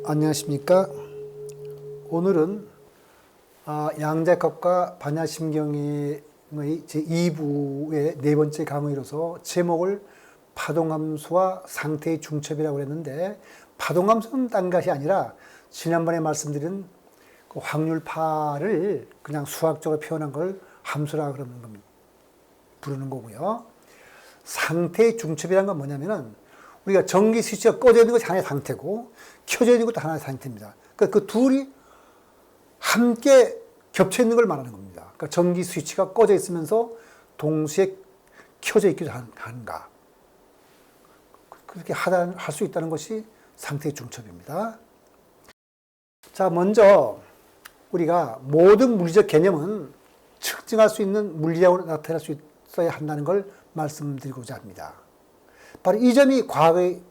안녕하십니까. 오늘은 양자역학과 반야심경의 제2부의 네 번째 강의로서 제목을 파동함수와 상태의 중첩이라고 했는데, 파동함수는 딴 것이 아니라 지난번에 말씀드린 그 확률파를 그냥 수학적으로 표현한 걸 함수라 그러는 겁니다. 부르는 거고요. 상태의 중첩이라는 건 뭐냐면은 우리가 전기 스위치가 꺼져 있는 것이 하나의 상태고 켜져 있는 것도 하나의 상태입니다. 그러니까 그 둘이 함께 겹쳐 있는 걸 말하는 겁니다. 그러니까 전기 스위치가 꺼져 있으면서 동시에 켜져 있기도 하는가. 그렇게 할 수 있다는 것이 상태의 중첩입니다. 자, 먼저 우리가 모든 물리적 개념은 측정할 수 있는 물리학으로 나타날 수 있어야 한다는 걸 말씀드리고자 합니다. 바로 이 점이 과학의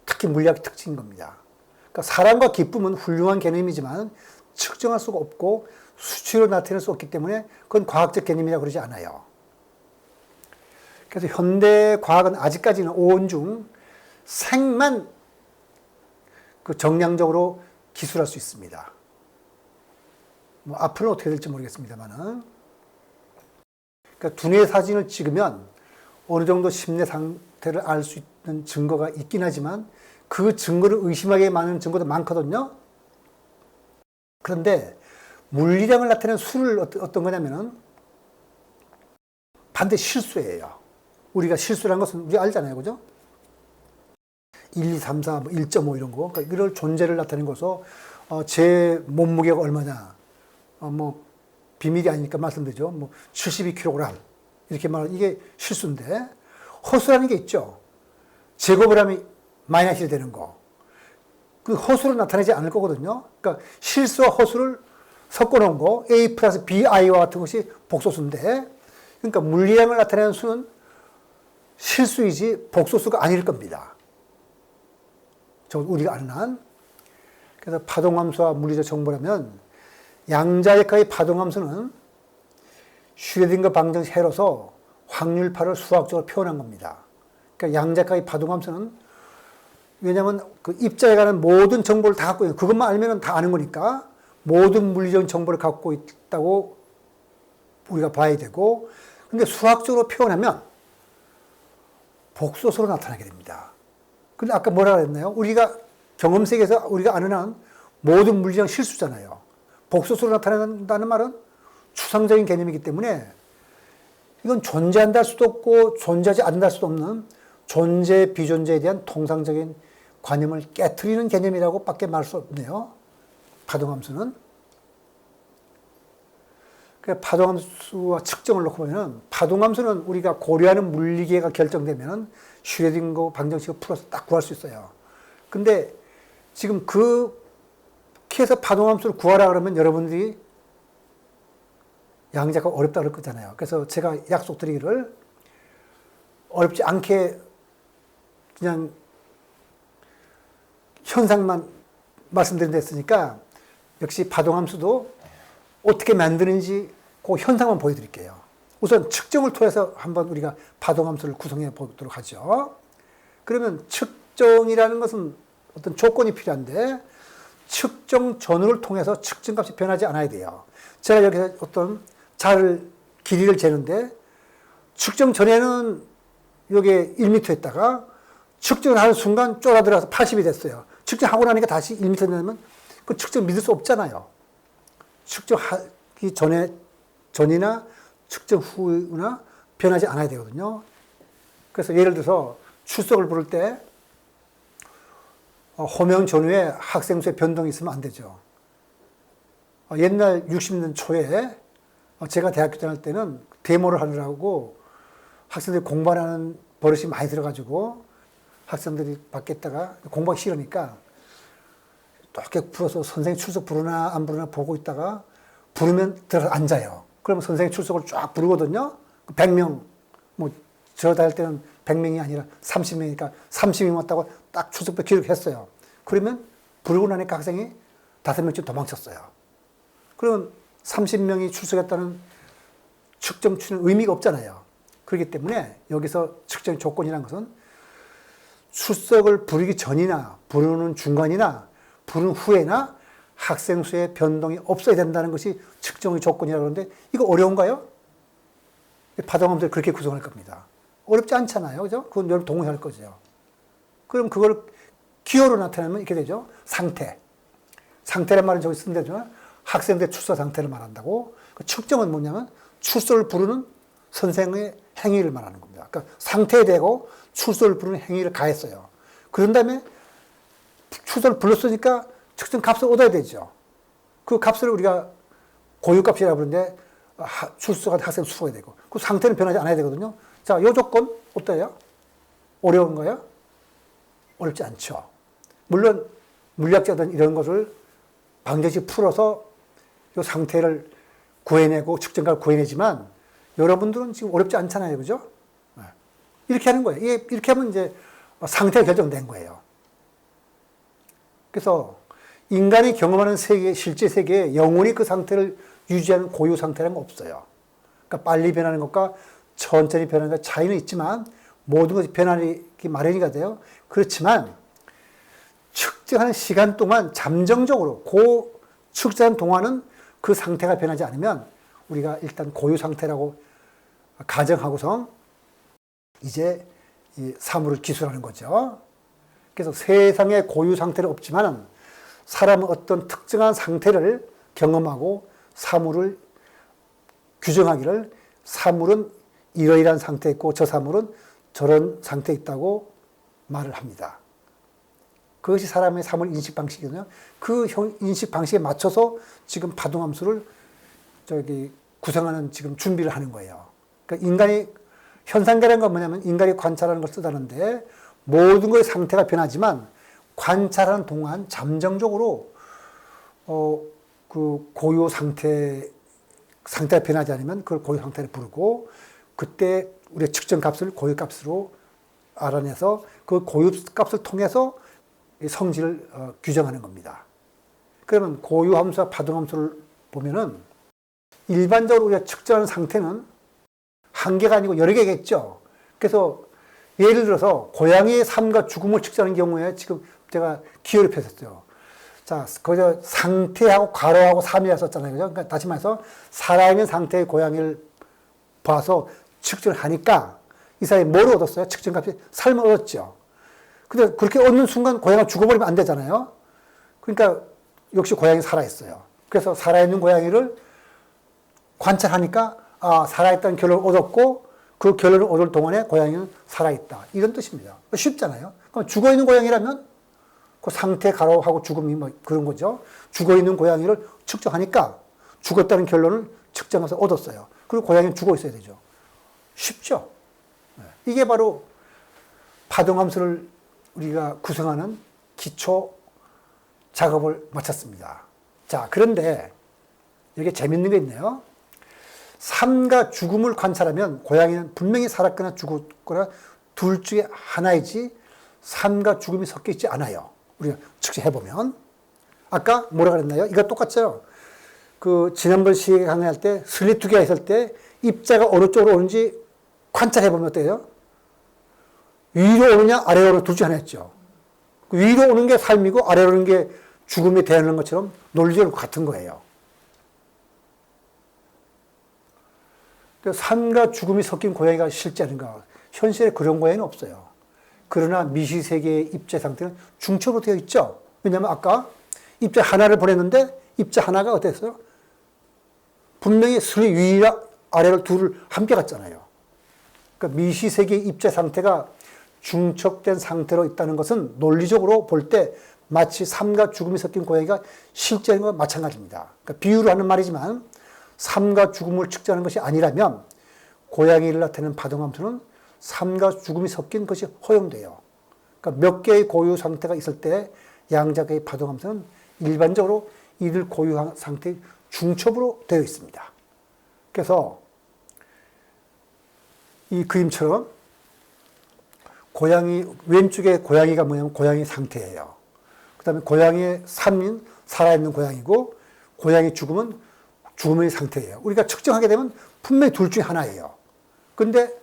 특히 물리학의 특징인 겁니다. 그러니까 사랑과 기쁨은 훌륭한 개념이지만 측정할 수가 없고 수치로 나타낼 수 없기 때문에 그건 과학적 개념이라고 그러지 않아요. 그래서 현대 과학은 아직까지는 온중 생만 그 정량적으로 기술할 수 있습니다. 뭐 앞으로는 어떻게 될지 모르겠습니다만은. 그러니까 두뇌 사진을 찍으면 어느 정도 심내 상태를 알 수 있는 증거가 있긴 하지만 그 증거를 의심하게 많은 증거도 많거든요. 그런데 물리량을 나타내는 수를 어떤 거냐면은 반드시 실수예요. 우리가 실수라는 것은 우리 알잖아요. 그죠? 1, 2, 3, 4, 1.5 이런 거. 그러니까 이런 존재를 나타내는 것으로 제 몸무게가 얼마냐. 뭐 비밀이 아니니까 말씀드리죠. 뭐 72kg. 이렇게 말하면 이게 실수인데, 허수라는 게 있죠. 제곱을 하면 마이너스이 되는 거. 그 허수로 나타내지 않을 거거든요. 그러니까 실수와 허수를 섞어 놓은 거, A 플러스 BI와 같은 것이 복소수인데, 그러니까 물리량을 나타내는 수는 실수이지 복소수가 아닐 겁니다. 우리가 아는 한. 그래서 파동함수와 물리적 정보라면 양자역학의 파동함수는 슈레딩거 방정식 해로서 확률파를 수학적으로 표현한 겁니다. 그러니까 양자역학의 파동함수는, 왜냐하면 그 입자에 관한 모든 정보를 다 갖고 있는, 그것만 알면 다 아는 거니까 모든 물리적인 정보를 갖고 있다고 우리가 봐야 되고, 근데 수학적으로 표현하면 복소수로 나타나게 됩니다. 근데 아까 뭐라 그랬나요? 우리가 경험 세계에서 우리가 아는 한 모든 물리적인 실수잖아요. 복소수로 나타난다는 말은 추상적인 개념이기 때문에 이건 존재한다 할 수도 없고 존재하지 않는다 할 수도 없는 존재, 비존재에 대한 통상적인 관념을 깨트리는 개념이라고 밖에 말할 수 없네요. 파동함수는. 파동함수와 측정을 놓고 보면, 파동함수는 우리가 고려하는 물리계가 결정되면 슈레딩거 방정식을 풀어서 딱 구할 수 있어요. 근데 지금 그렇게 해서 파동함수를 구하라 그러면 여러분들이 양자가 어렵다 그럴 거잖아요. 그래서 제가 약속드리기를 어렵지 않게 그냥 현상만 말씀드린 데 했으니까, 역시 파동함수도 어떻게 만드는지 그 현상만 보여드릴게요. 우선 측정을 통해서 한번 우리가 파동함수를 구성해 보도록 하죠. 그러면 측정이라는 것은 어떤 조건이 필요한데, 측정 전후를 통해서 측정값이 변하지 않아야 돼요. 제가 여기서 어떤 길이를 재는데, 측정 전에는 여기에 1m 했다가 측정을 하는 순간 쫄아들어서 80이 됐어요. 측정하고 나니까 다시 1m 되면 그 측정 믿을 수 없잖아요. 측정하기 전이나 측정 후나 변하지 않아야 되거든요. 그래서 예를 들어서 출석을 부를 때 호명 전후에 학생 수의 변동이 있으면 안 되죠. 옛날 60년 초에 제가 대학교 다닐 때는 데모를 하느라고 학생들이 공부하는 버릇이 많이 들어가지고 학생들이 밖에 있다가 공부하기 싫으니까 똑게 불어서 선생님 출석 부르나 안 부르나 보고 있다가 부르면 들어가서 앉아요. 그러면 선생님 출석을 쫙 부르거든요. 100명, 뭐 저 다닐 때는 100명이 아니라 30명이니까 30명 왔다고 딱 출석부 기록했어요. 그러면 부르고 나니까 학생이 5명쯤 도망쳤어요. 그러면 30명이 출석했다는 측정 추는 의미가 없잖아요. 그렇기 때문에 여기서 측정 조건이라는 것은 출석을 부르기 전이나 부르는 중간이나 부르는 후에나 학생 수의 변동이 없어야 된다는 것이 측정의 조건이라고 하는데 이거 어려운가요? 파동함수를 그렇게 구성할 겁니다. 어렵지 않잖아요. 그죠? 그건 여러분 동의할 거죠. 그럼 그걸 기호로 나타내면 이렇게 되죠. 상태. 상태란 말은 저기 쓴 데죠. 학생들의 출석 상태를 말한다고. 그 측정은 뭐냐면 출석을 부르는 선생의 행위를 말하는 겁니다. 그러니까 상태에 대고 출석을 부르는 행위를 가했어요. 그런 다음에 출석을 불렀으니까 측정 값을 얻어야 되죠. 그 값을 우리가 고유값이라고 부르는데 출석한 학생 수가 되고 그 상태는 변하지 않아야 되거든요. 자, 요 조건 어때요? 어려운가요? 어렵지 않죠. 물론 물리학자들은 이런 것을 방정식 풀어서 요 상태를 구해내고 측정값을 구해내지만 여러분들은 지금 어렵지 않잖아요. 그죠? 이렇게 하는 거예요. 이렇게 하면 이제 상태가 결정된 거예요. 그래서 인간이 경험하는 세계, 실제 세계에 영원히 그 상태를 유지하는 고유 상태라는 건 없어요. 그러니까 빨리 변하는 것과 천천히 변하는 것 차이는 있지만 모든 것이 변하기 마련이가 돼요. 그렇지만 측정하는 시간 동안 잠정적으로 그 측정하는 동안은 그 상태가 변하지 않으면 우리가 일단 고유 상태라고 가정하고서 이제 이 사물을 기술하는 거죠. 그래서 세상에 고유 상태는 없지만 사람은 어떤 특정한 상태를 경험하고 사물을 규정하기를 사물은 이러이러한 상태에 있고 저 사물은 저런 상태에 있다고 말을 합니다. 그것이 사람의 사물 인식 방식이거든요. 그 인식 방식에 맞춰서 지금 파동함수를 구성하는 지금 준비를 하는 거예요. 그러니까 인간이 현상계라는 건 뭐냐면 인간이 관찰하는 걸 쓰다는데 모든 것의 상태가 변하지만 관찰하는 동안 잠정적으로 그 고유 상태가 변하지 않으면 그걸 고유 상태를 부르고 그때 우리의 측정 값을 고유 값으로 알아내서 그 고유 값을 통해서 성질을 규정하는 겁니다. 그러면 고유 함수와 파동 함수를 보면은 일반적으로 우리가 측정하는 상태는 한 개가 아니고 여러 개겠죠. 그래서 예를 들어서 고양이의 삶과 죽음을 측정하는 경우에 지금 제가 기호를 펴셨어요. 자, 거기서 상태하고 괄호하고 3이라 썼잖아요. 그죠? 그러니까 다시 말해서 살아있는 상태의 고양이를 봐서 측정을 하니까 이 사람이 뭘 얻었어요? 측정값이 삶을 얻었죠. 근데 그렇게 얻는 순간 고양이가 죽어버리면 안 되잖아요. 그러니까 역시 고양이 살아있어요. 그래서 살아있는 고양이를 관찰하니까 살아있다는 결론을 얻었고 그 결론을 얻을 동안에 고양이는 살아있다. 이런 뜻입니다. 쉽잖아요. 그럼 죽어있는 고양이라면 그 상태 가로하고 죽음이 뭐 그런 거죠. 죽어있는 고양이를 측정하니까 죽었다는 결론을 측정해서 얻었어요. 그리고 고양이는 죽어 있어야 되죠. 쉽죠. 이게 바로 파동함수를 우리가 구성하는 기초 작업을 마쳤습니다. 자, 그런데 이게 재밌는 게 있네요. 삶과 죽음을 관찰하면 고양이는 분명히 살았거나 죽었거나 둘 중에 하나이지 삶과 죽음이 섞여 있지 않아요. 우리가 측정해보면. 아까 뭐라 그랬나요? 이거 똑같죠? 그 지난번 시계 강의할 때 슬립 두 개가 있을 때 입자가 어느 쪽으로 오는지 관찰해보면 어때요? 위로 오느냐 아래로 오느냐 둘 중에 하나였죠. 위로 오는 게 삶이고 아래로 오는 게 죽음에 대하는 것처럼 논리적으로 같은 거예요. 삶과 죽음이 섞인 고양이가 실제 아닌가? 현실에 그런 고양이는 없어요. 그러나 미시세계의 입자 상태는 중첩으로 되어 있죠. 왜냐하면 아까 입자 하나를 보냈는데 입자 하나가 어땠어요? 분명히 슬립 위와 아래로 둘을 함께 갔잖아요. 그러니까 미시세계의 입자 상태가 중첩된 상태로 있다는 것은 논리적으로 볼 때 마치 삶과 죽음이 섞인 고양이가 실제인 것과 마찬가지입니다. 그러니까 비유로 하는 말이지만 삶과 죽음을 측정하는 것이 아니라면 고양이를 나타내는 파동함수는 삶과 죽음이 섞인 것이 허용돼요. 그러니까 몇 개의 고유 상태가 있을 때 양자의 파동함수는 일반적으로 이들 고유 상태의 중첩으로 되어 있습니다. 그래서 이 그림처럼 고양이 왼쪽에 고양이가 뭐냐면 고양이 상태예요. 그 다음에 고양이의 삶인 살아있는 고양이고 고양이 죽음은 죽음의 상태예요. 우리가 측정하게 되면 분명히 둘 중에 하나예요. 근데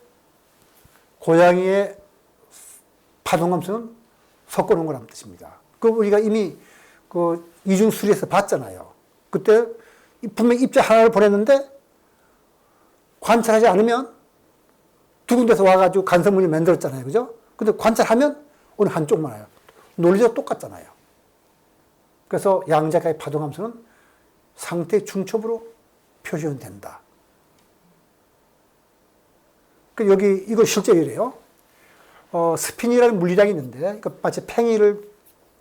고양이의 파동함수는 섞어놓은 거라는 뜻입니다. 그 우리가 이미 그 이중수리에서 봤잖아요. 그때 분명히 입자 하나를 보냈는데 관찰하지 않으면 두 군데서 와가지고 간섭물이 만들었잖아요. 그죠? 근데 관찰하면 어느 한쪽만 와요. 논리가 똑같잖아요. 그래서 양자역학의 파동함수는 상태 중첩으로 표시는 된다. 그 여기 이거 실제 이래요. 스핀이라는 물리량이 있는데 마치 팽이를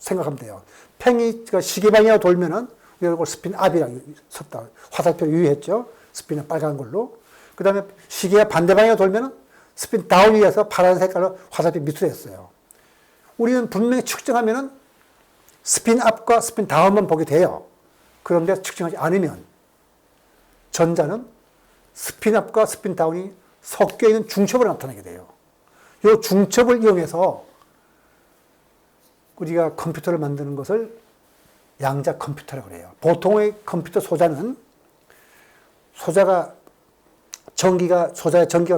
생각하면 돼요. 팽이가 시계 방향으로 돌면은 이걸 스핀 앞이라고 썼다. 화살표 유의했죠. 스핀은 빨간 걸로. 그 다음에 시계가 반대 방향으로 돌면은 스핀 다운이어서 파란 색깔로 화살표 밑으로 했어요. 우리는 분명히 측정하면은 스핀 앞과 스핀 다운만 보게 돼요. 그런데 측정하지 않으면 전자는 스핀 앞과 스핀 다운이 섞여 있는 중첩으로 나타나게 돼요. 이 중첩을 이용해서 우리가 컴퓨터를 만드는 것을 양자 컴퓨터라고 그래요. 보통의 컴퓨터 소자는 소자에 전기가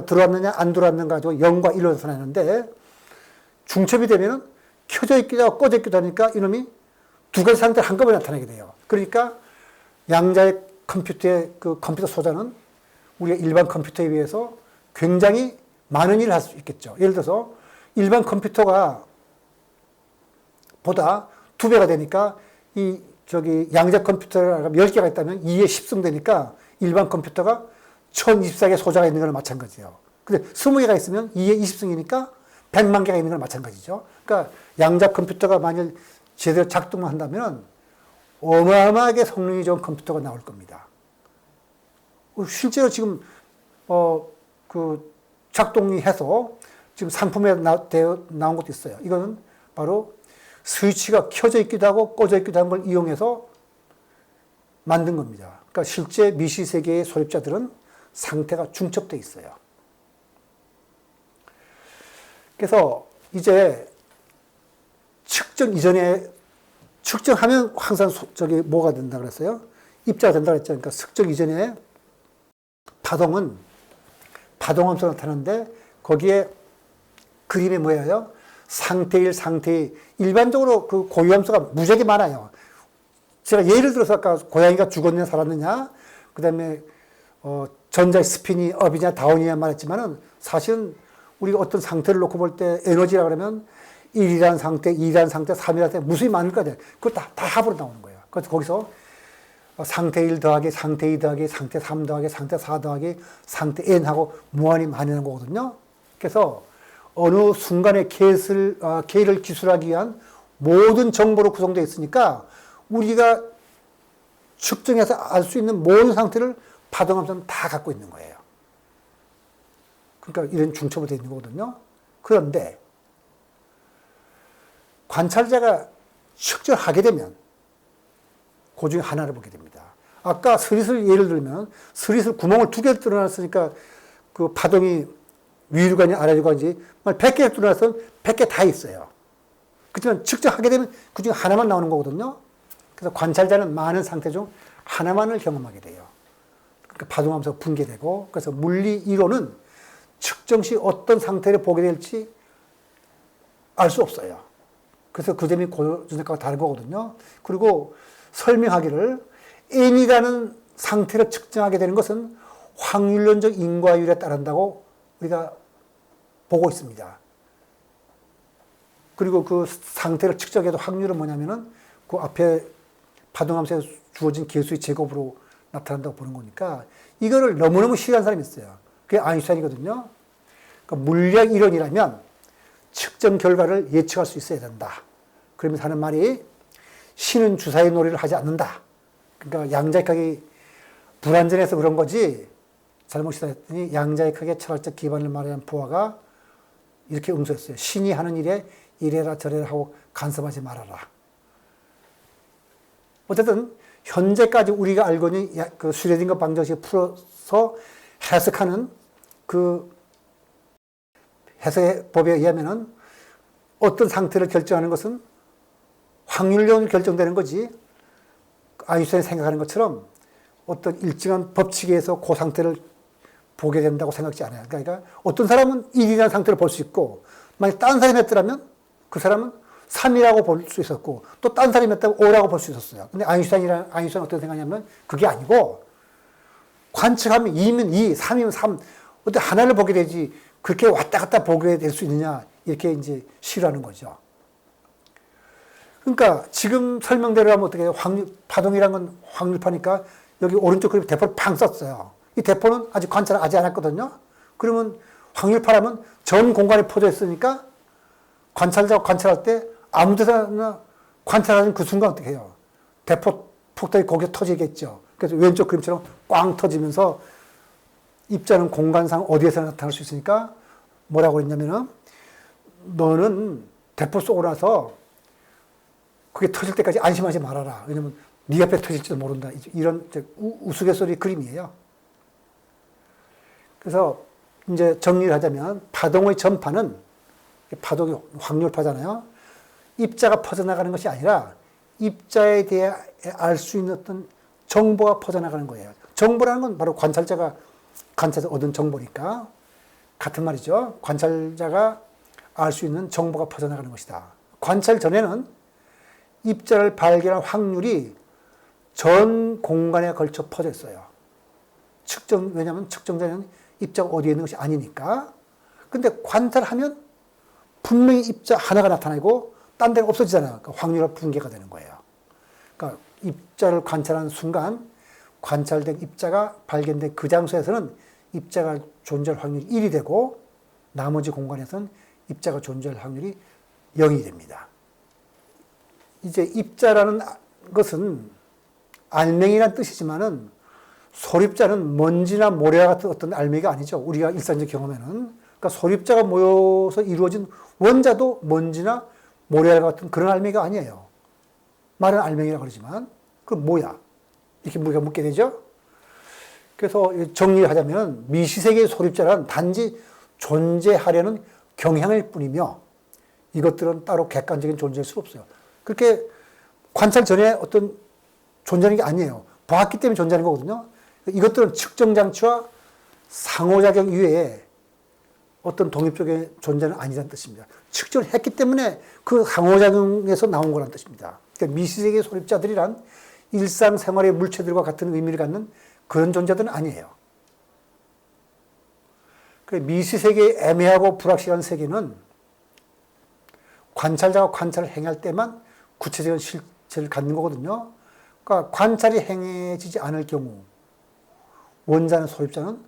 들어왔느냐 안 들어왔는가 가지고 0과 1로 나타나는데 중첩이 되면은 켜져 있기도 하고 꺼져 있기도 하니까 이놈이 두 가지 상태를 한꺼번에 나타나게 돼요. 그러니까 양자의 컴퓨터의 그 컴퓨터 소자는 우리가 일반 컴퓨터에 비해서 굉장히 많은 일을 할 수 있겠죠. 예를 들어서 일반 컴퓨터가 보다 2배가 되니까 양자 컴퓨터가 10개가 있다면 2의 10승 되니까 일반 컴퓨터가 1024개 소자가 있는 거랑 마찬가지예요. 근데 20개가 있으면 2의 20승이니까 100만 개가 있는 거랑 마찬가지죠. 그러니까 양자 컴퓨터가 만일 제대로 작동을 한다면 어마어마하게 성능이 좋은 컴퓨터가 나올 겁니다. 실제로 지금 작동이 해서 지금 상품에 나온 것도 있어요. 이거는 바로 스위치가 켜져 있기도 하고 꺼져 있기도 한 걸 이용해서 만든 겁니다. 그러니까 실제 미시 세계의 소립자들은 상태가 중첩되어 있어요. 그래서 이제 측정 이전에 측정하면 항상 뭐가 된다 그랬어요? 입자가 된다 그랬죠. 그러니까 측정 이전에 파동은 파동함수가 나타나는데 거기에 그림이 뭐예요? 상태 1, 상태 2. 일반적으로 그 고유함수가 무지하게 많아요. 제가 예를 들어서 아까 고양이가 죽었느냐 살았느냐, 그 다음에 전자의 스핀이 업이냐 다운이냐 말했지만은 사실은 우리가 어떤 상태를 놓고 볼 때 에너지라 그러면 1이라는 상태, 2라는 상태, 3이라는 상태 무수히 많을 거야. 그거 다 합으로 나오는 거예요. 그래서 거기서 상태 1 더하기 상태 2 더하기 상태 3 더하기 상태 4 더하기 상태 n하고 무한히 많이 나는 거거든요. 그래서 어느 순간에 K를 기술하기 위한 모든 정보로 구성되어 있으니까 우리가 측정해서 알 수 있는 모든 상태를 파동함수는 다 갖고 있는 거예요. 그러니까 이런 중첩으로 되어 있는 거거든요. 그런데 관찰자가 측정하게 되면 그 중에 하나를 보게 됩니다. 아까 스릿을 예를 들면 스릿을 구멍을 2개 뚫어놨으니까 그 파동이 위로 가냐 아래로 가는지 100개 뚫어놨으면 100개 다 있어요. 그렇지만 측정하게 되면 그 중에 하나만 나오는 거거든요. 그래서 관찰자는 많은 상태 중 하나만을 경험하게 돼요. 그러니까 파동함수가 붕괴되고, 그래서 물리 이론은 측정 시 어떤 상태를 보게 될지 알 수 없어요. 그래서 그 점이 고전작과가 다른 거거든요. 그리고 설명하기를 n이라는 상태를 측정하게 되는 것은 확률론적 인과율에 따른다고 우리가 보고 있습니다. 그리고 그 상태를 측정해도 확률은 뭐냐면은 그 앞에 파동함수에 주어진 개수의 제곱으로 나타난다고 보는 거니까 이거를 너무너무 싫어하는 사람이 있어요. 그게 아인슈타인이거든요. 그러니까 물리학 이론이라면 측정 결과를 예측할 수 있어야 된다. 그러면서 하는 말이 신은 주사위 놀이를 하지 않는다. 그러니까 양자역학이 불완전해서 그런 거지 잘못이다 했더니 양자역학의 철학적 기반을 말하는 부하가 이렇게 응수했어요. 신이 하는 일에 이래라 저래라 하고 간섭하지 말아라. 어쨌든 현재까지 우리가 알고 있는 그 슈레딩거 방정식을 풀어서 해석하는 그 해석의 법에 의하면은 어떤 상태를 결정하는 것은 확률론으로 결정되는 거지, 아인슈타인이 생각하는 것처럼 어떤 일정한 법칙에 의해서 그 상태를 보게 된다고 생각지 않아요. 그러니까 어떤 사람은 1이라는 상태로 볼 수 있고, 만약 딴 사람이 했더라면 그 사람은 3이라고 볼 수 있었고, 또 딴 사람이 했다면 5라고 볼 수 있었어요. 근데 아인슈타인은 어떻게 생각하냐면 그게 아니고, 관측하면 2면 2, 3이면 3, 어떻게 하나를 보게 되지, 그렇게 왔다 갔다 보게 될 수 있느냐, 이렇게 이제 싫어하는 거죠. 그러니까 지금 설명대로 하면 어떻게 해요? 파동이란 건 확률파니까 여기 오른쪽 그림 대포를 팡 썼어요. 이 대포는 아직 관찰을 하지 않았거든요. 그러면 확률파라면 전 공간에 퍼져 있으니까 관찰자가 관찰할 때 아무 데서나 관찰하는 그 순간 어떻게 해요? 대포 폭탄이 거기서 터지겠죠. 그래서 왼쪽 그림처럼 꽝 터지면서 입자는 공간상 어디에서나 나타날 수 있으니까 뭐라고 했냐면은 너는 대포 쏘고 나서 그게 터질 때까지 안심하지 말아라. 왜냐면 네 앞에 터질지도 모른다. 이런 우스갯소리 그림이에요. 그래서 이제 정리를 하자면 파동의 전파는 파동이 확률파잖아요. 입자가 퍼져나가는 것이 아니라 입자에 대해 알 수 있는 어떤 정보가 퍼져나가는 거예요. 정보라는 건 바로 관찰자가 얻은 정보니까 같은 말이죠. 관찰자가 알 수 있는 정보가 퍼져나가는 것이다. 관찰 전에는 입자를 발견할 확률이 전 공간에 걸쳐 퍼져 있어요. 왜냐하면 측정 전에는 입자가 어디에 있는 것이 아니니까. 근데 관찰하면 분명히 입자 하나가 나타나고 딴 데는 없어지잖아요. 그러니까 확률화 붕괴가 되는 거예요. 그러니까 입자를 관찰하는 순간 관찰된 입자가 발견된 그 장소에서는 입자가 존재할 확률이 1이 되고 나머지 공간에서는 입자가 존재할 확률이 0이 됩니다. 이제 입자라는 것은 알맹이란 뜻이지만은 소립자는 먼지나 모래와 같은 어떤 알맹이가 아니죠. 우리가 일상적 경험에는. 그러니까 소립자가 모여서 이루어진 원자도 먼지나 모래와 같은 그런 알맹이가 아니에요. 말은 알맹이라고 그러지만 그럼 뭐야? 이렇게 우리가 묻게 되죠. 그래서 정리를 하자면 미시세계의 소립자란 단지 존재하려는 경향일 뿐이며 이것들은 따로 객관적인 존재일 수 없어요. 그렇게 관찰 전에 어떤 존재하는 게 아니에요. 봤기 때문에 존재하는 거거든요. 이것들은 측정 장치와 상호작용 이외에 어떤 독립적인 존재는 아니라는 뜻입니다. 측정을 했기 때문에 그 상호작용에서 나온 거라는 뜻입니다. 그러니까 미시세계의 소립자들이란 일상생활의 물체들과 같은 의미를 갖는 그런 존재들은 아니에요. 미시세계의 애매하고 불확실한 세계는 관찰자가 관찰을 행할 때만 구체적인 실체를 갖는 거거든요. 그러니까 관찰이 행해지지 않을 경우 원자는 소립자는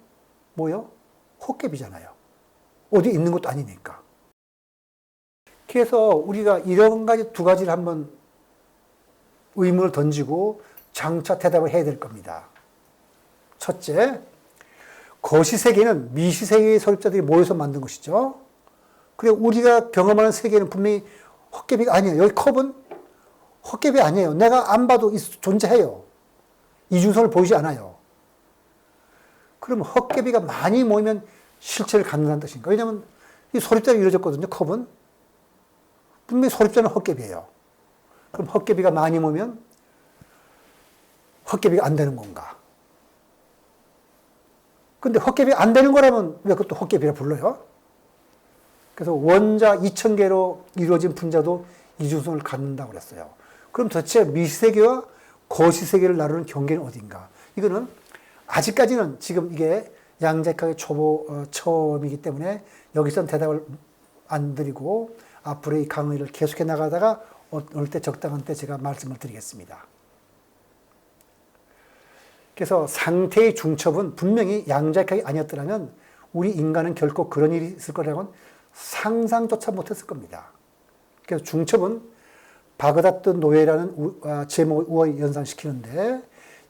뭐요? 헛개비잖아요. 어디 있는 것도 아니니까. 그래서 우리가 이런 가지 두 가지를 한번 의문을 던지고 장차 대답을 해야 될 겁니다. 첫째, 거시세계는 미시세계의 소립자들이 모여서 만든 것이죠. 그리고 우리가 경험하는 세계는 분명히 헛개비가 아니에요. 여기 컵은 헛개비 아니에요. 내가 안 봐도 존재해요. 이중성을 보이지 않아요. 그럼 헛개비가 많이 모이면 실체를 갖는다는 뜻인가? 왜냐하면 이 소립자로 이루어졌거든요. 컵은. 분명히 소립자는 헛개비예요. 그럼 헛개비가 많이 모이면 헛개비가 안 되는 건가? 근데 헛개비 안 되는 거라면 왜 그것도 헛개비라 불러요? 그래서 원자 2000개로 이루어진 분자도 이중성을 갖는다고 그랬어요. 그럼 도대체 미시세계와 거시세계를 나누는 경계는 어딘가? 이거는 아직까지는 지금 이게 양자역학의 처음이기 때문에 여기서는 대답을 안 드리고 앞으로 이 강의를 계속해 나가다가 어느 때 적당한 때 제가 말씀을 드리겠습니다. 그래서 상태의 중첩은 분명히 양자역학이 아니었더라면 우리 인간은 결코 그런 일이 있을 거라고는 상상조차 못했을 겁니다. 그래서 중첩은 바그다드 노예라는 제목을 우월 연상시키는데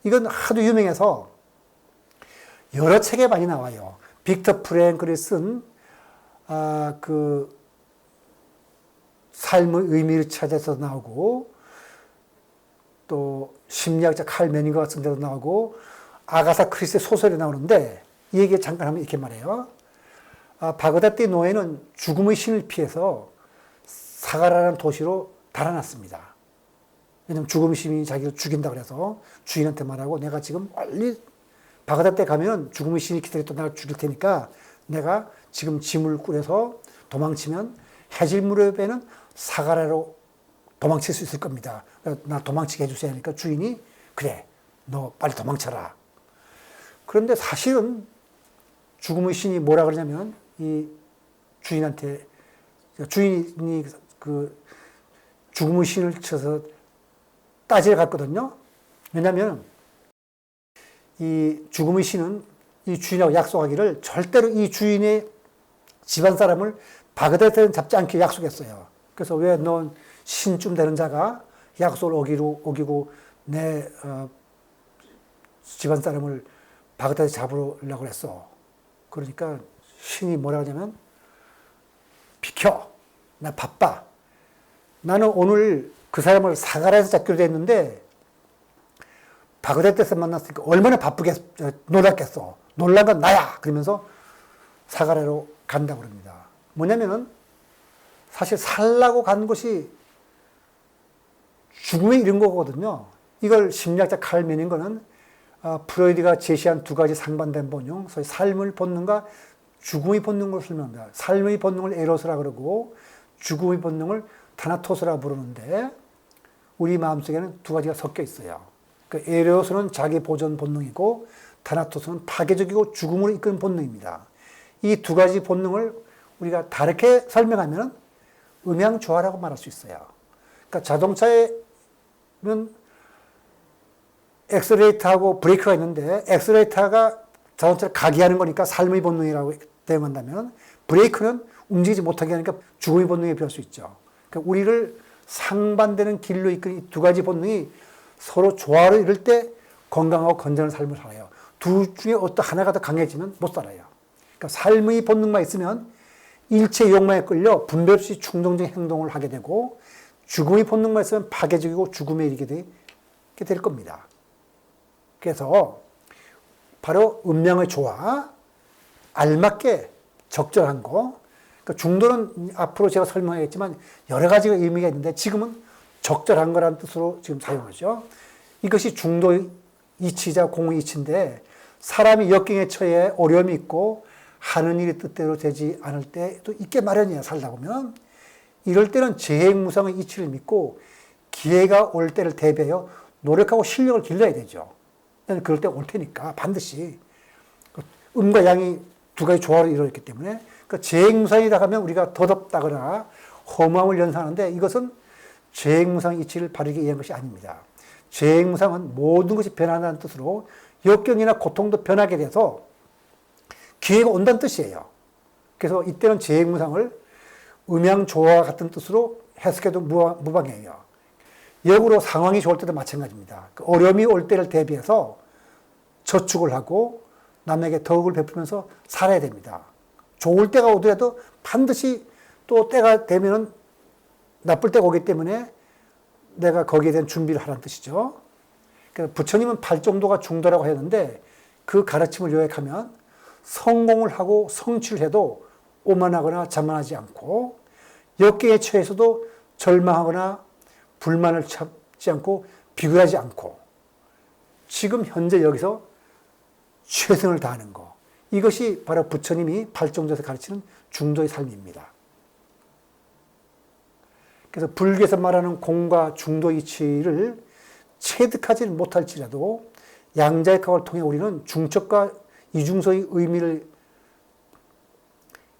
이건 하도 유명해서 여러 책에 많이 나와요. 빅터 프랭클이 쓴 그 삶의 의미를 찾아서 나오고 또 심리학자 칼 매니거 같은 데도 나오고 아가사 크리스의 소설이 나오는데 이 얘기 잠깐 하면 이렇게 말해요. 바그다드 노예는 죽음의 신을 피해서 사가라라는 도시로 달아났습니다. 왜냐하면 죽음의 신이 자기를 죽인다고 해서 주인한테 말하고 내가 지금 빨리 바그다드에 가면 죽음의 신이 기다렸다 나를 죽일 테니까 내가 지금 짐을 꾸려서 도망치면 해질 무렵에는 사가라로 도망칠 수 있을 겁니다. 나 도망치게 해주세요 하니까 주인이 그래 너 빨리 도망쳐라. 그런데 사실은 죽음의 신이 뭐라 그러냐면 이 주인한테 주인이 그 죽음의 신을 쳐서 따지러 갔거든요. 왜냐하면 이 죽음의 신은 이 주인하고 약속하기를 절대로 이 주인의 집안 사람을 바그다드에는 잡지 않기로 약속했어요. 그래서 왜 넌 신쯤 되는 자가 약속을 어기고 내 집안 사람을 바그다드에 잡으려고 했어. 그러니까 신이 뭐라 하냐면 비켜. 나 바빠. 나는 오늘 그 사람을 사가라에서 잡기로 됐는데 바그다드에서 만났으니까 얼마나 놀랐겠어. 놀란 건 나야. 그러면서 사가라로 간다고 그럽니다. 뭐냐면은 사실 살라고 간 것이 죽음에 이른 거거든요. 이걸 심리학자 칼 메닝거는 프로이드가 제시한 두 가지 상반된 본능, 소위 삶의 본능과 죽음의 본능을 설명합니다. 삶의 본능을 에로스라 그러고 죽음의 본능을 타나토스라 부르는데 우리 마음속에는 두 가지가 섞여 있어요. 그 에로스는 자기 보존 본능이고 타나토스는 파괴적이고 죽음으로 이끄는 본능입니다. 이 두 가지 본능을 우리가 다르게 설명하면 음양조화라고 말할 수 있어요. 그러니까 자동차에는 엑셀레이터하고 브레이크가 있는데 엑셀레이터가 자동차를 가게 하는 거니까 삶의 본능이라고 대응한다면 브레이크는 움직이지 못하게 하니까 죽음의 본능에 비할 수 있죠. 그러니까 우리를 상반되는 길로 이끄는 이 두 가지 본능이 서로 조화를 이룰 때 건강하고 건전한 삶을 살아요. 둘 중에 어떤 하나가 더 강해지면 못 살아요. 그러니까 삶의 본능만 있으면 일체 욕망에 끌려 분별 없이 충동적인 행동을 하게 되고 죽음의 본능만 있으면 파괴적이고 죽음에 이르게 될 겁니다. 그래서 바로 음양의 조화, 알맞게 적절한 거. 그러니까 중도는 앞으로 제가 설명하겠지만 여러 가지가 의미가 있는데 지금은 적절한 거라는 뜻으로 지금 사용하죠. 이것이 중도의 이치이자 공의 이치인데 사람이 역경에 처해 어려움이 있고 하는 일이 뜻대로 되지 않을 때도 있게 마련이야. 살다 보면. 이럴 때는 재행무상의 이치를 믿고 기회가 올 때를 대비하여 노력하고 실력을 길러야 되죠. 그럴 때 올 테니까 반드시 음과 양이 두 가지 조화를 이루어졌기 때문에 그러니까 재행무상이라 하면 우리가 덧없다거나 허무함을 연상하는데 이것은 재행무상 이치를 바르게 이해한 것이 아닙니다. 재행무상은 모든 것이 변한다는 뜻으로 역경이나 고통도 변하게 돼서 기회가 온다는 뜻이에요. 그래서 이때는 재행무상을 음양조화 같은 뜻으로 해석해도 무방해요. 역으로 상황이 좋을 때도 마찬가지입니다. 어려움이 올 때를 대비해서 저축을 하고 남에게 덕을 베풀면서 살아야 됩니다. 좋을 때가 오더라도 반드시 또 때가 되면은 나쁠 때가 오기 때문에 내가 거기에 대한 준비를 하라는 뜻이죠. 그러니까 부처님은 팔정도가 중도라고 했는데 그 가르침을 요약하면 성공을 하고 성취를 해도 오만하거나 자만하지 않고 역경에 처해서도 절망하거나 불만을 참지 않고 비굴하지 않고 지금 현재 여기서 최선을 다하는 거. 이것이 바로 부처님이 팔정도에서 가르치는 중도의 삶입니다. 그래서 불교에서 말하는 공과 중도 이치를 체득하지는 못할지라도 양자의 각을 통해 우리는 중첩과 이중서의 의미를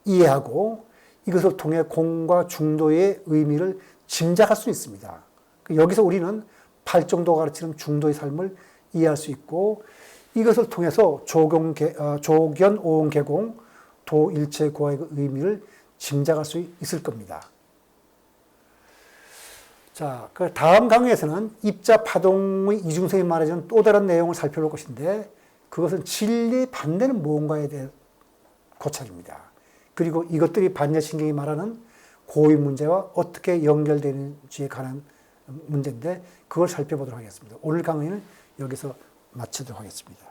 이해하고 이것을 통해 공과 중도의 의미를 짐작할 수 있습니다. 여기서 우리는 팔정도가 가르치는 중도의 삶을 이해할 수 있고 이것을 통해서 조견, 오온, 개공, 도일체, 고아의 의미를 짐작할 수 있을 겁니다. 자, 그 다음 강의에서는 입자 파동의 이중성이 말해주는 또 다른 내용을 살펴볼 것인데 그것은 진리의 반대는 무언가에 대한 고찰입니다. 그리고 이것들이 반야신경이 말하는 고의 문제와 어떻게 연결되는지에 관한 문제인데 그걸 살펴보도록 하겠습니다. 오늘 강의는 여기서 마치도록 하겠습니다.